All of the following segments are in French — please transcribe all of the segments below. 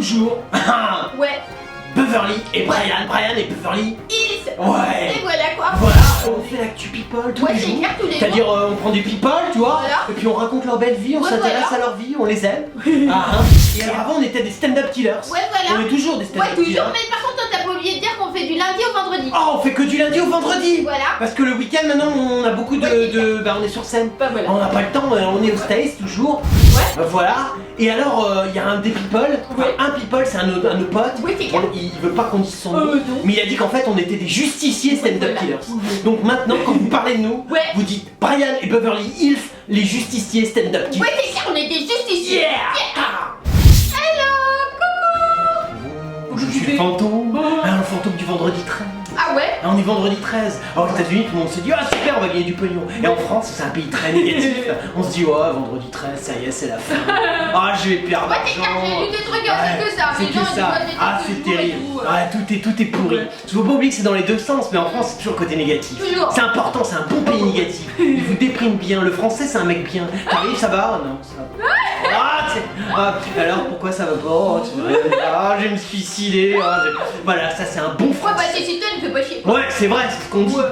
toujours Ouais. Beverly et Brian et Beverly Hills. Ouais. Et voilà quoi. Voilà, on fait l'actu people tous Ouais, les c'est jours. clair, tous les jours. C'est-à-dire on prend des people, tu vois, Voilà. et puis on raconte leur belle vie, on Ouais, s'intéresse voilà. à leur vie, on les aime. Ah, hein. Et alors avant on était des stand-up killers. Ouais, voilà. On est toujours des Ouais, stand-up toujours, killers. mais par contre, toi, t'as pas oublié de dire qu'on fait du lundi au vendredi. Oh, on fait que du lundi au vendredi. Voilà. Parce que le week-end maintenant on a beaucoup bah on est sur scène. Bah voilà. On n'a pas le temps, on est au States toujours. Ouais. Voilà. Et alors il y a un des people, enfin, Ouais. un people c'est un de nos potes. Oui, c'est clair. Il veut pas qu'on dise son nom. Non. Mais il a dit qu'en fait on était des justiciers stand-up Voilà. killers. Donc maintenant quand vous parlez de nous, Ouais. vous dites Brian et Beverly Hills, les justiciers stand-up killers. Ouais, c'est clair, on est des justiciers. Yeah. Hello, coucou. Je suis le fantôme, le fantôme du vendredi 13. Ah ouais. Ah, on est vendredi 13. Alors aux États-Unis tout le monde se dit ah super on va gagner du pognon. Et en France c'est un pays très négatif. On se dit ouais vendredi 13 ça y est c'est la fin. Ah je vais perdre Ouais, c'est l'argent. clair, j'ai lu des trucs, c'est que ça. C'est Les gens, que ils ça. voient des Ah trucs c'est tous les terrible. jours, Ah tout est pourri. Ouais. Faut pas oublier que c'est dans les deux sens, mais en France c'est toujours le côté négatif. Toujours. C'est important, c'est un bon pays négatif. Il vous déprime bien. Le français c'est un mec bien. T'arrives, ça va? Non, ça va. Alors pourquoi ça va pas? Oh, tu veux rien dire. Ah, je vais me suicider. Voilà, ça c'est un bon Ouais, bah français. c'est si toi, ne fais pas chier. Ouais, c'est vrai, c'est ce qu'on dit. Ouais.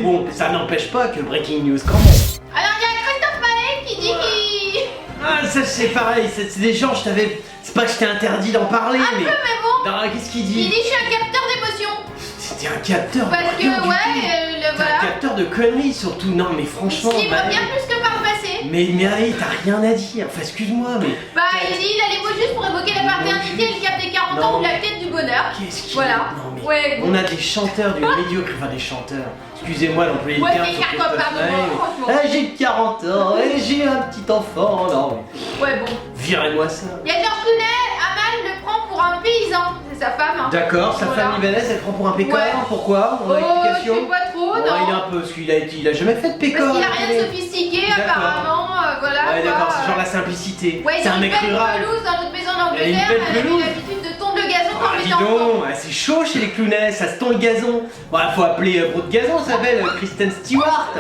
Bon, ça n'empêche pas que breaking news quand même. Alors, il y a Christophe Maé qui dit qu'il. Ah, ça c'est pareil, c'est des gens, je t'avais. C'est pas que je t'ai interdit d'en parler, Un peu, mais bon. Non, qu'est-ce qu'il Il dit? dit je suis un capteur d'émotions. C'était un capteur de Parce que, rien du tout. ouais, T'es voilà. un capteur de conneries surtout, non mais Il franchement. se livre bien plus que par le passé. Mais Mireille, t'as rien à dire, enfin excuse-moi, mais. Bah, il dit il a les mots juste pour évoquer la paternité et le cap des 40 ans Non. ou la quête du bonheur. Qu'est-ce qu'il Voilà. Non mais. Ouais. On a des chanteurs du médiocre, enfin des chanteurs. Excusez-moi d'employer Ouais, le terme mais sur car quoi, Christophe pardon, Maé, mais- franchement. Ah, j'ai 40 ans et j'ai un petit enfant, non. Ouais, bon. Virez-moi ça. Il y a Georges Clooney, Amal le prend pour un paysan. C'est sa femme. Hein. D'accord, sa Voilà. femme libanaise, elle prend pour un pécor, Ouais. pourquoi? On a Oh, je l'explication? sais pas trop, Ouais, non. il est un peu, parce qu'il a jamais fait de pécor. Parce qu'il a à la rien de télé. sophistiqué, D'accord. apparemment. Voilà. Ouais, quoi. d'accord, c'est genre la simplicité. Ouais, il c'est a un une mec belle rural. pelouse dans notre maison Il a une d'Angleterre. belle Elle a pelouse. l'habitude de tondre le gazon Ah, quand dis j'étais enfant. donc, c'est chaud chez les clownets, ça se tond le gazon. Bon, faut appeler Bro de Gazon, ça s'appelle Kristen Stewart.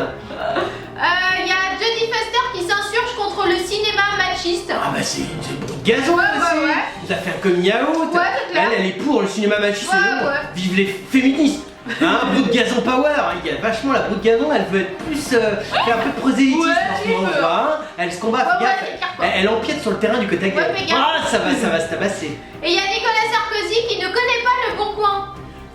Il y a Jodie Foster qui s'insurge contre le cinéma machiste. Ah bah c'est Bro de Gazon Ouais, aussi. ouais, ouais. Il a fait un coming out. Ouais, c'est clair. Elle est pour le cinéma machiste, Ouais, c'est bon. ouais. Vive les féministes. Hein, Bro de Gazon power. Il y a vachement la Bro de Gazon, elle veut être plus faire un peu prosélytisme Ouais, en ce moment, elle tu vois, hein. Elle se combat, Ouais, fais gaffe. ouais, c'est clair, quoi. Elle empiète sur le terrain du côté à côté. Ouais, fais gaffe. Ah ça va se tabasser. Et il y a Nicolas Sarkozy qui ne connaît pas le bon coin.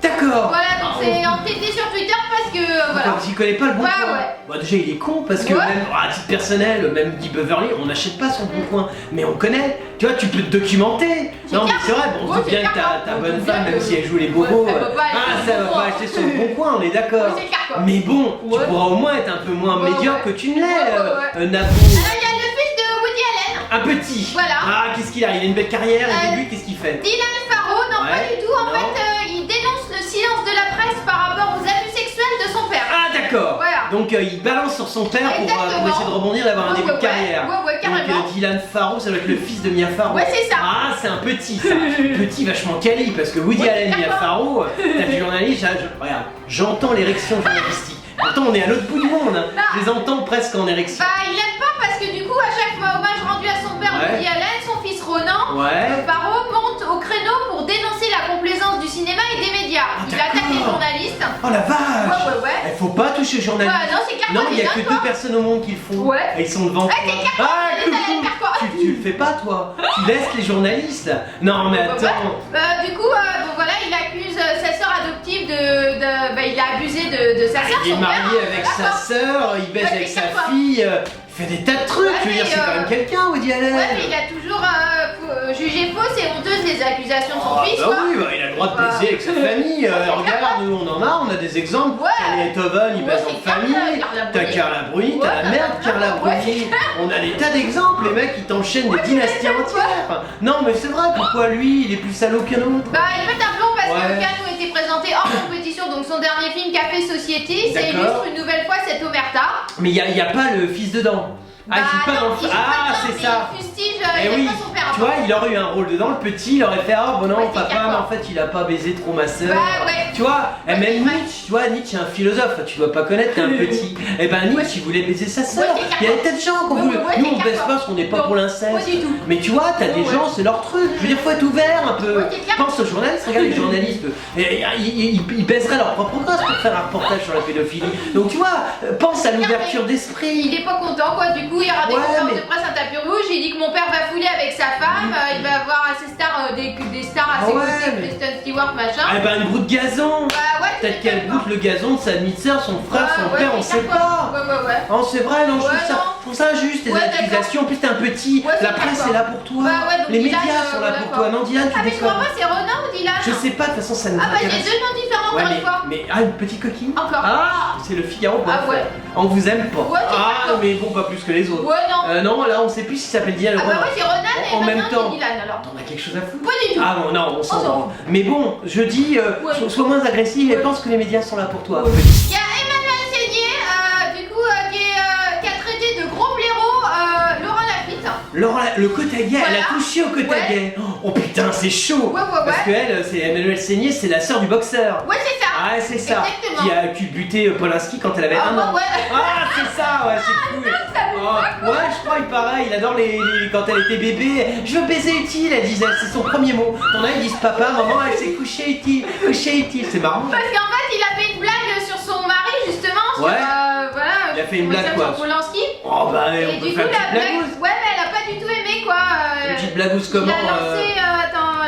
D'accord. Voilà, donc c'est entêté sur Twitter parce que voilà. J'y connais pas le bon Ouais, coin. ouais. Bah déjà il est con parce que Ouais. même à titre personnel, même dit Beverly, on n'achète pas son bon coin, mais on connaît. Tu vois, tu peux te documenter. C'est Non mais clair. c'est vrai, bon, on Ouais, se dit c'est bien que clair, ta on bonne se dit femme, bien même que- si elle joue les bobos, Ouais, elle va pas acheter ça son va bon pas coin. acheter son bon coin, on est d'accord. Oui, c'est clair, quoi. Mais bon, tu Ouais. pourras au moins être un peu moins Ouais, médiocre ouais. que tu ne l'es, Ouais, Navo. Alors il y a le fils de Woody Allen, Un petit. Voilà. Ah, qu'est-ce qu'il a? Il a une belle carrière, il Euh, débute, qu'est-ce qu'il fait? Dylan Farrow, non Ouais. pas du tout, en Non. fait il dénonce le silence de la presse par rapport aux abus sexuels de son père. Ah d'accord. Voilà. Donc il balance sur son père pour Exactement. essayer de rebondir, d'avoir un Ouais, début de ouais, carrière. ouais, carrément. Donc Dylan Farrow, ça doit être le fils de Mia Farrow. Ouais, c'est ça. Ah, c'est un petit ça. Petit vachement quali parce que Woody Ouais, Allen, Mia d'accord. Farrow, t'as du journaliste, regarde, j'entends l'érection journalistique. Pourtant on est à l'autre bout du monde, hein. Bah. Je les entends presque en érection. Bah il aime pas parce que du coup à chaque fois hommage rendu à son père Ouais. Woody Allen, son fils Ronan, Ouais. Farrow monte au créneau pour dénoncer la complaisance du cinéma et des médias. Ah, Il attaque les d'accord. journalistes. Oh la vache. Ouais. Il faut pas toucher aux journalistes. Ouais, non, c'est clair Non, qu'on il y a est que dingue, deux quoi. personnes au monde qui le font. Ouais. Et ils sont devant toi. c'est clair qu'on Ah, est allé coucou. faire quoi. Tu le fais pas toi. Tu laisses les journalistes. Non mais attends. Du coup, donc voilà, il accuse sa sœur adoptive il a abusé de sa sœur, Il est son père. marié hein, avec voilà, sa quoi. sœur, il baise Ouais, avec c'est sa clair, quoi. fille, il fait des tas de trucs. Ouais, Je veux dire, mais, c'est quand même quelqu'un, Woody Allen. Ouais, mais il a toujours jugé fausses et honteuses les accusations de son Ah, fils, bah quoi. oui, bah, il a le droit de Bah. baiser avec sa famille. Regarde, nous on en a des exemples. Ouais. T'as les Beethoven, ils Ouais, baisent c'est en clair, famille. Carla T'as Bruni. Carla Bruni, t'as Ouais, la merde t'as Carla ouais, Bruni. On a des tas d'exemples, les mecs ils t'enchaînent des dynasties entières. Non mais c'est vrai, pourquoi lui il est plus salaud qu'un autre? Bah, il pète un plomb parce Ouais. que Canou était présenté hors compétition, donc son dernier film Café Society, ça D'accord. illustre une nouvelle fois cette omerta. Mais il y a pas le fils dedans. Ah, il joue pas dans le il joue Ah, pas dedans, c'est mais ça. Il fustige, Eh il oui, aime pas son père. tu vois, il aurait eu un rôle dedans, le petit, il aurait fait ah bon non, Ouais, c'est papa, clair, mais quoi. en fait il a pas baisé trop ma sœur. Bah, ouais. Tu vois, et Ouais, même c'est vrai. Nietzsche, tu vois, Nietzsche est un philosophe, tu dois pas connaître, t'es un petit. Et ben Nietzsche, il voulait baiser sa sœur. Ouais, c'est clair, Il y a des quoi. tas de gens qu'on Ouais, veut. ouais, Nous c'est on clair, baisse quoi. pas parce qu'on n'est pas Non, pour pas l'inceste. du tout. Mais tu vois, t'as des Ouais. gens, c'est leur truc. Je veux dire, faut être ouvert un peu. Ouais, c'est clair. Pense aux journalistes, regarde les journalistes. Ils baisseraient leur propre gosse pour faire un reportage sur la pédophilie. Donc tu vois, pense à l'ouverture d'esprit. Il est pas content quoi, du coup il y aura des Ouais, conférences mais- de presse, un tapis rouge, il dit que mon père va fouler avec sa femme, il va avoir ses stars, des stars à ses Ah ouais, côtés, mais- Kristen Stewart, machin. Eh ben une broute de gazon. Bah ouais, Peut-être qu'elle goûte le gazon de sa demi-sœur, son frère, son ouais, père, on c'est sait clair, pas. quoi. Ouais. Oh, c'est vrai, non, je Ouais, trouve ça, non. je trouve ça injuste, les Ouais, accusations. En plus, t'es un petit, Ouais, c'est la presse d'accord. est là pour toi. Bah ouais, donc les Dylan, médias sont là voilà, pour quoi. toi. Non, Dylan, tu Ah mais je crois déconnes. pas, c'est Ronan ou Dylan? Je sais pas, de toute façon, ça nous Ah bah j'ai intéresse. deux noms différents Ouais, encore une fois. mais une petite coquille. Encore. Ah, c'est le Figaro. Ah bon, ouais. On vous aime pas. Ouais, c'est Ah, d'accord. mais bon, pas plus que les autres. Ouais non. Non, là, on sait plus s'il s'appelle Dylan ou Ah bah Ronan. ouais c'est Ronan et En même maintenant temps. c'est Dylan alors. On a quelque chose à foutre. Pas du tout. Ah bon, non, on s'en On s'en rend. Mais bon, je dis, Ouais. sois moins agressif et Ouais. pense que les médias sont là pour toi. Il y a Emmanuel Seigné, du coup, qui a traité de gros blaireau Laurent Lafitte. Laurent, le côte à guet, elle a Voilà. touché au côte à guet. Oh putain, c'est chaud. Ouais. Parce que elle, c'est Emmanuelle Seigné, c'est la sœur du boxeur. Ouais c'est ça. Ah, c'est ça. Exactement. Qui a pu buter Polanski quand elle avait Ah un bah an. ouais. Ah, c'est ça, ouais, c'est cool. Oh, ouais, je crois, il paraît, il adore quand elle était bébé. Je veux baiser utile, elle disait, c'est son premier mot. T'en as, ils disent papa, maman, elle s'est couchée utile, c'est marrant. Parce qu'en fait, il a fait une blague sur son mari, justement. Sur, Ouais. voilà. Il a fait une comment blague, ça, quoi. Sur Polanski. Oh bah, Et on peut du coup, faire une la petite blague. blagouze. Ouais, mais elle a pas du tout aimé, quoi. Une petite blagouze comment Il a lancé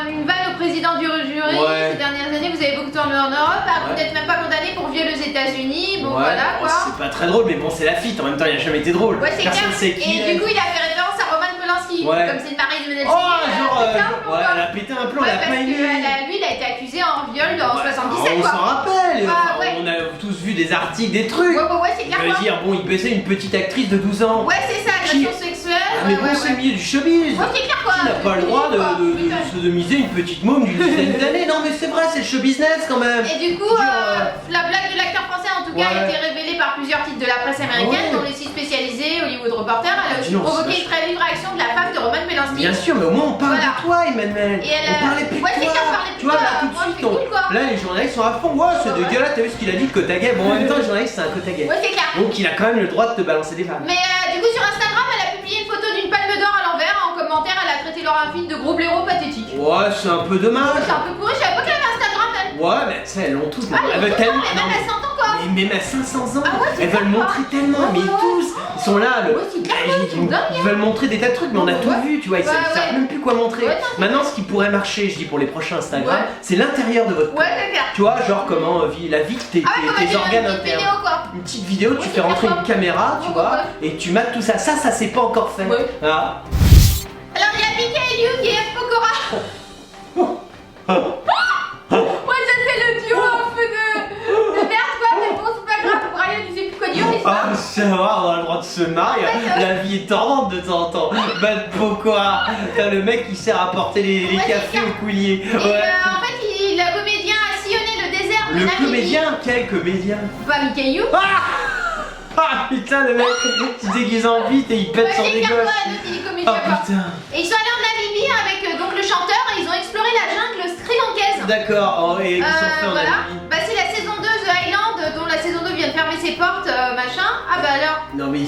une vanne au président du jury. Ouais. Ces dernières années, vous avez beaucoup tourné en Europe. Vous Ouais. n'êtes même pas condamné pour viol aux États-Unis. Bon, Ouais, voilà, bon, quoi. c'est pas très drôle, mais bon, c'est la fite. En même temps, il a jamais été drôle. Ouais, c'est clair. Personne sait qui. Et du coup, il a fait référence à Roman Polanski. Ouais. Comme c'est le mari de Emmanuel Oh, Seigné, genre, pété un plomb, ouais, quoi. elle a pété un plomb, Ouais, elle a parce pas que aimé. lui, il a été accusé en viol en Ouais, 77, on quoi. s'en rappelle, Bah, enfin, ouais. on a tous vu des articles, des trucs. Ouais, c'est Je clair, veux quoi. dire, bon, il baissait une petite actrice de 12 ans. Ouais, c'est ça, Qui- agression sexuelle. Ah, mais bon, c'est le milieu du showbiz. Ouais, c'est clair, quoi. Qui n'a pas le droit Quoi. Putain. de miser une petite môme d'une dizaine d'années? Non, mais c'est vrai, c'est le show business quand même. Et du coup, la blague de l'acteur français, en tout cas, a Ouais. été révélée par plusieurs titres de la presse américaine, Ouais. dont les sites spécialisés, Hollywood Reporter. Elle a aussi Non, c'est provoqué vache- une très vive réaction de la femme de Roman Polanski. Bien sûr, mais au moins on parle Voilà. de toi, Emmanuel. Et elle on a- parlait plus Ouais, de c'est toi. clair, on parlait plus Tu vois, de là, toi. tout de Moi, je suite, suis cool, quoi. là, les journalistes sont à fond. Ouais, c'est Ouais. dégueulasse, t'as vu ce qu'il a dit, le côte à guet. Bon, en même temps, les journalistes, c'est un côte à guet. Ouais, c'est clair. Donc, il a quand même le droit de te balancer des vannes. Mais du coup, sur Instagram, elle a publié une photo d'une palme d'or à l'envers. En commentaire, elle a traité Laurent Lafitte de gros blaireau pathétique. Ouais, c'est un peu dommage. C'est un peu pourri, je savais pas qu'elle avait Instagram, elle. Ouais, mais tu sais, elles l'ont tous. Ah, elles elle veulent est tellement. et même non, à 100 ans, quoi. mais même à 500 ans, Ah ouais, c'est elles veulent clair, montrer quoi. tellement, mais Ouais, ouais, tous, ils sont là, Ouais, c'est clair, ils sont dingues, ils veulent montrer des tas de trucs, mais on a Ouais, tout ouais. vu, tu vois, ils Ouais, savent ouais. même plus quoi montrer. Ouais, non, c'est Maintenant, ce qui pourrait marcher, je dis pour les prochains Instagram, Ouais. c'est l'intérieur de votre corps. Ouais, c'est clair. Tu vois, genre comment la vie de tes, Ah ouais, tes comme organes une petite internes. vidéo, quoi. Une petite vidéo, tu Ouais, fais c'est rentrer clair, une caméra, tu Ouais, vois, ouais. et tu mates tout ça. Ça c'est pas encore fait. Ouais. Ah. Alors, il y a Mika et Liu qui est Pokora. Ouais, ça c'est le duo un peu de merde, quoi. Mais bon, c'est pas grave. Brian, il sait plus quoi dire, n'est-ce pas? Ah, ça va, on a le droit de se marier. En fait, La vie est tordante de temps en temps. Bad Pokora. T'as le mec qui sert à porter les Ouais, cafés c'est ça. au coulier. Et en fait, le comédien a sillonné le désert de Le Namibie. comédien, quel comédien? Pas Mika et Liu. Ah putain, le mec qui se déguise en bite et il pète Ouais, sur c'est des clair, gosses. quoi, donc il est comédien, Ah quoi. putain. Et ils sont allés en Namibie avec donc le chanteur et ils ont exploré la jungle sri-lankaise. D'accord, oh, et ils sont faits en Voilà. Namibie. Bah, c'est la saison 2 The Island, dont la saison 2 vient de fermer ses portes, machin. Ah bah alors. Non mais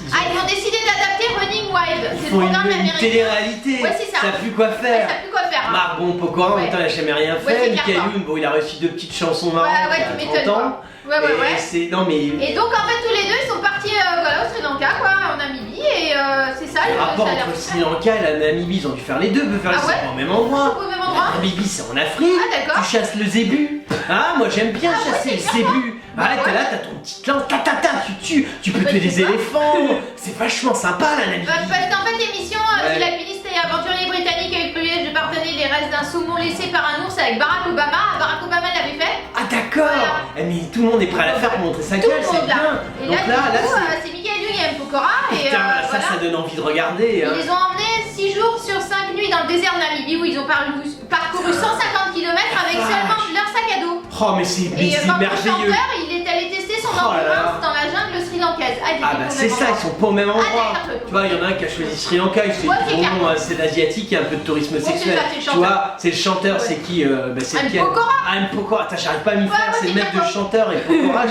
Ah, ils ont décidé d'adapter Running Wild. ils C'est le font programme une américain. télé-réalité. Ouais, c'est ça. Ça a plus quoi Ouais, faire. ça a plus quoi faire. Hein. Marc, bon, Pokora, en même temps, il a jamais rien Ouais, fait. c'est clair, Michael quoi. Youn, bon, il a réussi deux petites chansons marrantes Ouais, il tu y a 30 m'étonnes, ans. quoi. Ouais, Et ouais. c'est... Non, mais... Et donc, en fait, tous les deux, ils sont partis voilà, au Sri Lanka, quoi, en Namibie, et c'est ça, Le rapport ça a l'air entre le super. Sri Lanka et la Namibie, ils ont dû faire les deux, ils peuvent faire Ah les ouais deux au même endroit. Au même endroit. La Namibie, c'est en Afrique. Ah, d'accord. Tu chasses le zébu. Ah, moi j'aime bien Ah, ouais, chasser le c'est bien, zébu. Bah, Ah, t'es ouais. là, t'as ton petit lance, tu tues. Tu peux Bah, tuer tu des vois. éléphants. C'est vachement sympa la Namibie. Parce qu'en fait, l'émission, Ouais. c'est l'alpiniste et aventurier britannique a eu le privilège de partager les restes d'un saumon laissé par un ours avec Barack Obama. Barack Obama l'avait fait. Ah, d'accord. Voilà. Eh, mais tout le monde est prêt à la faire pour montrer sa Tout gueule, le c'est monde là. bien. Et Donc là, là, du coup, c'est... c'est Michael Youn et M. Pokora. Et Putain, ça, voilà. ça donne envie de regarder. Hein. Ils les ont emmenés 6 jours sur 5 nuits dans le désert de Namibie où ils ont parcouru 150 km avec vache. seulement leur sac à dos. Oh, mais c'est Et c'est quand le merveilleux. chanteur, il est allé tester son Oh là là. endurance dans la jungle Sri Sri Lankaise. Ah, Ah bah c'est ça, ils sont pas au même endroit. d'accord. Tu vois, il y en a un qui a choisi Sri Lanka, il s'est Ouais, dit c'est clair. bon, c'est l'asiatique, il y a un peu de tourisme c'est sexuel. ça, c'est le Tu chanteur. vois, c'est le chanteur, Ouais. c'est qui c'est Anne qui Pokora. Anne Pokora, attends, j'arrive pas à m'y Ouais, faire, ouais, c'est le c'est maître de d'accord. chanteur et Pokora,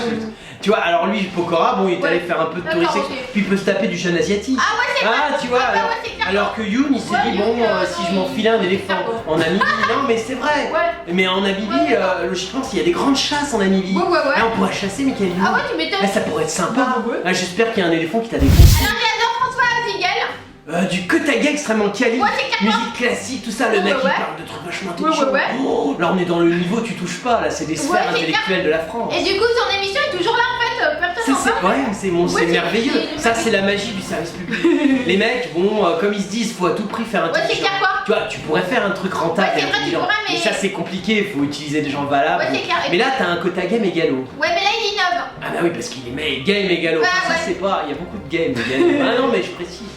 tu vois, alors lui, Pokora, bon, il est Ouais. allé faire un peu de D'accord, tourisme ok. sexuel, puis il peut se taper du jeune asiatique. Ah ouais, c'est vrai. Ah, tu vois, Ah, bah ouais, c'est clair. alors que Yoon, il s'est Ouais, dit, Yoon, bon, si non, je m'enfilais un éléphant Ouais. en Namibie, non, mais c'est vrai. Ouais. Mais en Namibie, Ouais, d'accord. logiquement, s'il y a des grandes chasses en Namibie, Ouais, ouais, ouais. là, on pourrait chasser Michael Youn. Ah ouais, tu m'étonnes. Ah, ça pourrait être sympa. Bah, ouais. Ah, j'espère qu'il y a un éléphant qui t'a défoncé. Alors, j'adore François Figel. Du Kotaga extrêmement quali, Ouais, c'est clairement. musique classique, tout ça, le Ouais, mec il ouais. parle de trucs vachement Ouais, intelligents. ouais, ouais. Oh, là on est dans le niveau tu touches pas, là c'est des sphères c'est intellectuelles de la France. Et du coup, son émission est toujours là en fait. Personne n'en parle. Ouais, c'est Ouais, c'est merveilleux. c'est Ça c'est la magie du service public. Les mecs, bon, comme ils se disent, faut à tout prix faire Ouais, c'est intelligent. clair, quoi. Tu vois, tu pourrais faire un truc rentable Ouais, c'est et vrai, tu intelligent. pourrais, mais- ça c'est compliqué, faut utiliser des gens valables. Ouais, c'est clair. Mais là t'as un Kotaga mégalo. Ouais, mais là, il innove. Ah bah oui, parce qu'il est gay mégalo. Bah, Enfin, ça ouais. c'est pas, il y a beaucoup de gays mégalo. Ah non mais je précise.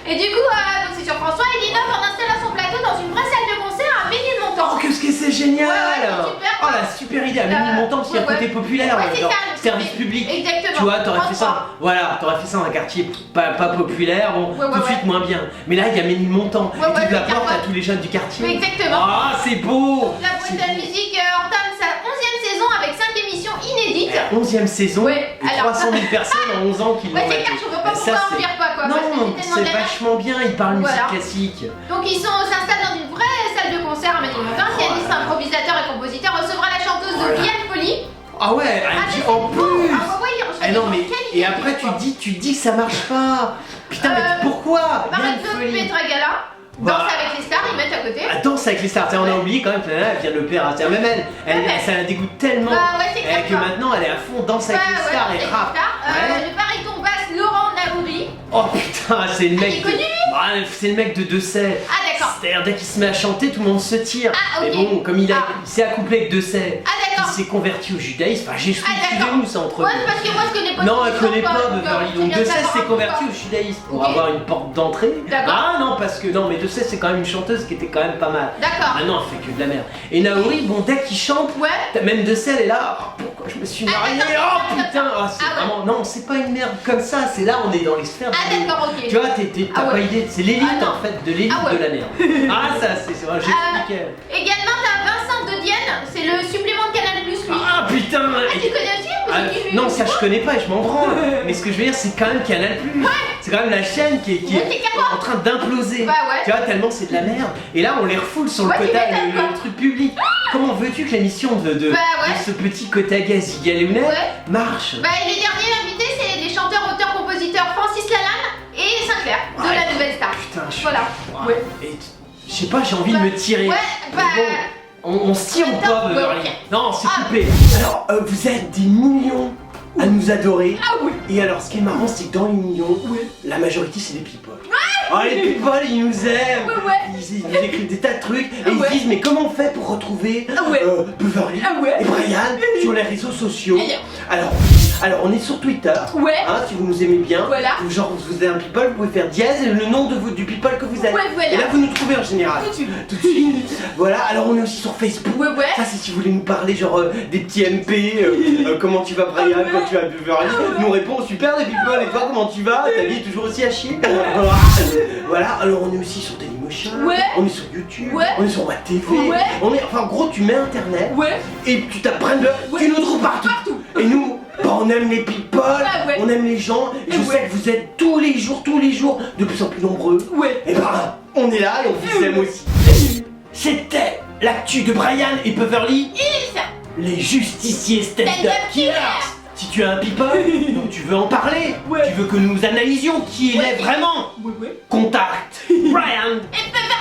Et du coup, donc c'est sur François, il innove en installant son plateau dans une vraie salle de concert à Ménilmontant. Oh, qu'est-ce que c'est génial! Ouais, ouais, c'est super. Oh, la super idée à Ménilmontant, parce qu'il y a un ouais, côté populaire, Ouais, c'est genre ça, service c'est- public. Exactement. Tu vois, t'aurais fait ça, François. voilà, t'aurais fait ça dans un quartier pas populaire, bon, Ouais, tout de ouais, suite moins bien. Mais là, il y a Ménilmontant, Ouais, et tu ouais, la c'est porte clair, à tous les jeunes du quartier. Exactement. Ah, c'est beau! La boîte à musique entame sa 11e saison avec 5 émissions inédites. La 11e saison, Ouais, et alors- 300 000 personnes en 11 ans qui l'ont Ouais, c'est maté. clair, je vois pas Ça, pourquoi on c'est- vire pas quoi. parce que Non, c'est tellement c'est de la merde. vachement bien, ils parlent musique Voilà. classique. Donc ils s'installent dans une vraie salle de concert à Ménilmontant. Pianiste, improvisateur et compositeur recevra la chanteuse Voilà. Liane Folly. Ah ouais, elle Ah, dit mais en c'est beau. plus! Ah ouais, il reçoit Eh des non gens mais de qualité, et après quoi. tu dis que ça marche pas. Putain mais pourquoi? Marie-Claude Yann Folie. Petragala, Bah. Danse avec les stars, ils mettent à côté. Ah, Danse avec les stars, tiens, on a oublié quand même que la nana, elle vient de l'opéra. Tiens, même elle, Ouais. ça la dégoûte tellement Bah ouais, c'est clair, que quoi. maintenant elle est à fond Danse avec les stars Danse et avec les rap. stars. Ouais. Le baryton basse Laurent Naouri. Oh putain, c'est le il mec est de... connu, lui Bah, c'est le mec de Dessay. Ah d'accord. C'est-à-dire dès qu'il se met à chanter, tout le monde se tire. Ah, ok. Mais bon, comme il Ah. s'est accouplé avec Dessay, Ah il d'accord. s'est converti au judaïsme. Enfin, j'ai expliqué Ah, d'accord. où ça entre Ouais, nous. c'est parce que moi je connais pas. Non, son elle histoire, connaît pas donc, Beverly. c'est Donc bien de Dessay savoir s'est converti pourquoi. au judaïsme pour Ok. avoir une porte d'entrée. D'accord. Ah non, parce que non, mais Dessay c'est quand même une chanteuse qui était quand même pas mal. D'accord. Ah non, elle fait que de la merde. Et Naori, bon, dès qu'il chante, Ouais. même Dessay elle est là. Oh, pourquoi je me suis mariée? d'accord, Oh putain, oh, c'est Ah ouais. vraiment. Non, c'est pas une merde comme ça. C'est là, on est dans les sphères. Ah de- d'accord, ok. Tu vois, t'as Ah pas ouais. idée. C'est l'élite Ah non. en fait, de l'élite Ah ouais. de la merde. Ah, ça, c'est vrai, j'expliquais. Également t'as Vincent de Dienne, c'est le supplément de Canal Plus lui. Ah putain! Ah, tu connais aussi ou Ah, c'est qui, non, lui ça je connais pas et je m'en branle. Mais ce que je veux dire, c'est quand même Canal+. C'est quand même la chaîne qui est Ouais, c'est clair. en train d'imploser. Bah ouais. Tu vois, tellement c'est de la merde. Et là, on les refoule sur le Ouais, tu quota, m'étonnes, quoi. le truc public. Comment veux-tu que l'émission de Bah ouais. ce petit Kotaga Zigalounet Ouais. marche? Bah les derniers invités c'est les chanteurs, auteurs, compositeurs Francis Lalanne et Sinclair de Ouais. la Nouvelle Star. Putain, je Voilà. Ouah. Ouais. Et je sais pas, j'ai envie de me tirer. Ouais, Mais bah. bon, on se tire ou Attends, pas, Beverly? ouais, ok. Non, c'est Ah. coupé. Alors, vous êtes des millions à nous adorer. Ah oui. Et alors, ce qui est marrant, c'est que dans les millions, la majorité, c'est des people. Oh, les people, ils nous aiment. Ouais, ouais. Ils nous écrivent des tas de trucs et Ah ils ouais. se disent, mais comment on fait pour retrouver Ah ouais. Beverly Ah ouais. et Brian sur les réseaux sociaux? Alors, on est sur Twitter. Ouais. Hein, si vous nous aimez bien, Voilà. genre vous êtes un people, vous pouvez faire dièse et le nom du people que vous êtes. Ouais, voilà. Et là, vous nous trouvez en général. Tout de suite. Tout de suite. Voilà, alors on est aussi sur Facebook. Ouais, ouais. Ça, c'est si vous voulez nous parler, genre des petits MP. Comment tu vas, Brian? Ah ouais. Quand tu vas, Beverly? Ah ouais. Nous on répond super, les people. Et toi, comment tu vas? Ta vie est toujours aussi à chier? Voilà, alors on est aussi sur Dailymotion. Ouais. On est sur YouTube. Ouais. On est sur ma TV. Ouais. On est, enfin, en gros, tu mets internet. Ouais. Et tu t'apprends de. Ouais. Tu nous trouves partout. Partout. Et nous, bah, on aime les people, ouais. on aime les gens, et je Ouais. sais que vous êtes tous les jours, de plus en plus nombreux. Ouais. Et bah, on est là et on vous aime aussi. C'était l'actu de Brian et Beverly, les justiciers stand-up Stand-up killers. killers. Si tu as un people, donc tu veux en parler, Ouais. tu veux que nous analysions qui il Ouais. est vraiment, Ouais, ouais. contacte Brian Et Beverly